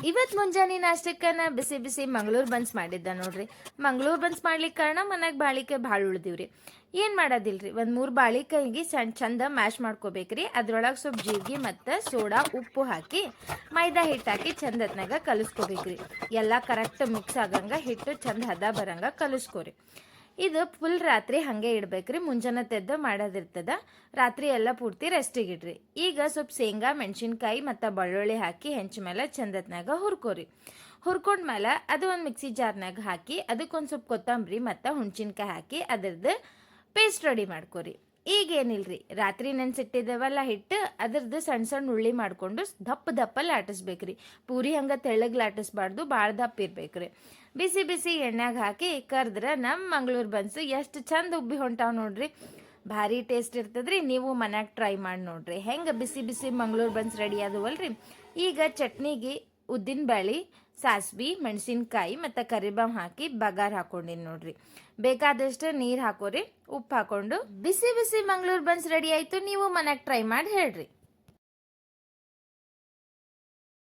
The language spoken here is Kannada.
ಇವತ್ತು ಮುಂಜಾನೆ ನಾಷ್ಟಕ್ಕೆ ನಾ ಬಿಸಿ ಬಿಸಿ ಮಂಗಳೂರು ಬನ್ಸ್ ಮಾಡಿದ್ದೆ ನೋಡ್ರಿ. ಮಂಗಳೂರು ಬನ್ಸ್ ಮಾಡ್ಲಿಕ್ಕೆ ಕಾರಣ ಮನ್ಯಾಗ ಬಾಳಿಕಾಯಿ ಭಾಳ ಉಳ್ದಿವ್ರಿ. ಏನು ಮಾಡೋದಿಲ್ರಿ, ಒಂದು 3 ಬಾಳಿಕಾಯಿಗೆ ಚಂದ ಮ್ಯಾಶ್ ಮಾಡ್ಕೋಬೇಕ್ರಿ. ಅದ್ರೊಳಗೆ ಸ್ವಲ್ಪ ಜೀರಿಗೆ ಮತ್ತು ಸೋಡಾ ಉಪ್ಪು ಹಾಕಿ ಮೈದಾ ಹಿಟ್ಟು ಹಾಕಿ ಚಂದ ಹೊತ್ನಾಗ ಕಲಿಸ್ಕೋಬೇಕ್ರಿ. ಎಲ್ಲ ಕರೆಕ್ಟ್ ಮಿಕ್ಸ್ ಆಗಂಗೆ ಹಿಟ್ಟು ಚಂದ ಹದ ಬರಂಗೆ ಕಲಿಸ್ಕೋರಿ. ಇದು ಫುಲ್ ರಾತ್ರಿ ಹಾಗೆ ಇಡ್ಬೇಕ್ರಿ. ಮುಂಜಾನೆ ತೆದ್ದು ಮಾಡೋದಿರ್ತದ. ರಾತ್ರಿ ಎಲ್ಲ ಪೂರ್ತಿ ರೆಸ್ಟಿಗೆ ಇಡ್ರಿ. ಈಗ ಸ್ವಲ್ಪ ಶೇಂಗಾ, ಮೆಣಸಿನ್ಕಾಯಿ ಮತ್ತು ಬೆಳ್ಳುಳ್ಳಿ ಹಾಕಿ ಹೆಂಚ ಮೇಲೆ ಚಂದತ್ನಾಗ ಹುರ್ಕೋರಿ. ಹುರ್ಕೊಂಡ್ಮೇಲೆ ಅದು ಒಂದು ಮಿಕ್ಸಿ ಜಾರ್ನಾಗ ಹಾಕಿ ಅದಕ್ಕೊಂದು ಸ್ವಲ್ಪ ಕೊತ್ತಂಬರಿ ಮತ್ತು ಹುಣ್ಸಿನ್ಕಾಯಿ ಹಾಕಿ ಅದ್ರದ್ದು ಪೇಸ್ಟ್ ರೆಡಿ ಮಾಡ್ಕೋರಿ. ಈಗೇನಿಲ್ರಿ, ರಾತ್ರಿ ನೆನ್ಸಿಟ್ಟಿದ್ದೇವಲ್ಲ ಹಿಟ್ಟು, ಅದ್ರದ್ದು ಸಣ್ಣ ಸಣ್ಣ ಉಳ್ಳಿ ಮಾಡಿಕೊಂಡು ದಪ್ಪ ಲಾಟಿಸ್ಬೇಕ್ರಿ. ಪೂರಿ ಹಂಗೆ ತೆಳ್ಳಗೆ ಲಾಟಿಸ್ಬಾರ್ದು, ಭಾಳ ದಪ್ಪ ಇರ್ಬೇಕ್ರಿ. ಬಿಸಿ ಬಿಸಿ ಎಣ್ಣೆಗೆ ಹಾಕಿ ಕರ್ದ್ರೆ ನಮ್ಮ ಮಂಗಳೂರು ಬನ್ಸು ಎಷ್ಟು ಚಂದ ಉಬ್ಬಿ ಹೊಂಟಾವ್ ನೋಡ್ರಿ. ಭಾರಿ ಟೇಸ್ಟ್ ಇರ್ತದ್ರಿ. ನೀವು ಮನ್ಯಾಗ ಟ್ರೈ ಮಾಡಿ ನೋಡ್ರಿ. ಹೆಂಗೆ ಬಿಸಿ ಬಿಸಿ ಮಂಗಳೂರು ಬನ್ಸ್ ರೆಡಿ ಆದವಲ್ರಿ. ಈಗ ಚಟ್ನಿಗೆ ಉದ್ದಿನ ಬೇಳೆ, ಸಾಸ್ವಿ, ಮೆಣಸಿನ್ಕಾಯಿ ಮತ್ತು ಕರಿಬೇವು ಹಾಕಿ ಬಗಾರ್ ಹಾಕೊಂಡಿನಿ ನೋಡ್ರಿ. ಬೇಕಾದಷ್ಟು ನೀರು ಹಾಕೋರಿ, ಉಪ್ಪು ಹಾಕೊಂಡು ಬಿಸಿ ಬಿಸಿ ಮಂಗಳೂರು ಬನ್ಸ್ ರೆಡಿ ಆಯಿತು. ನೀವು ಮನ್ಯಾಗ ಟ್ರೈ ಮಾಡಿ ಹೇಳ್ರಿ.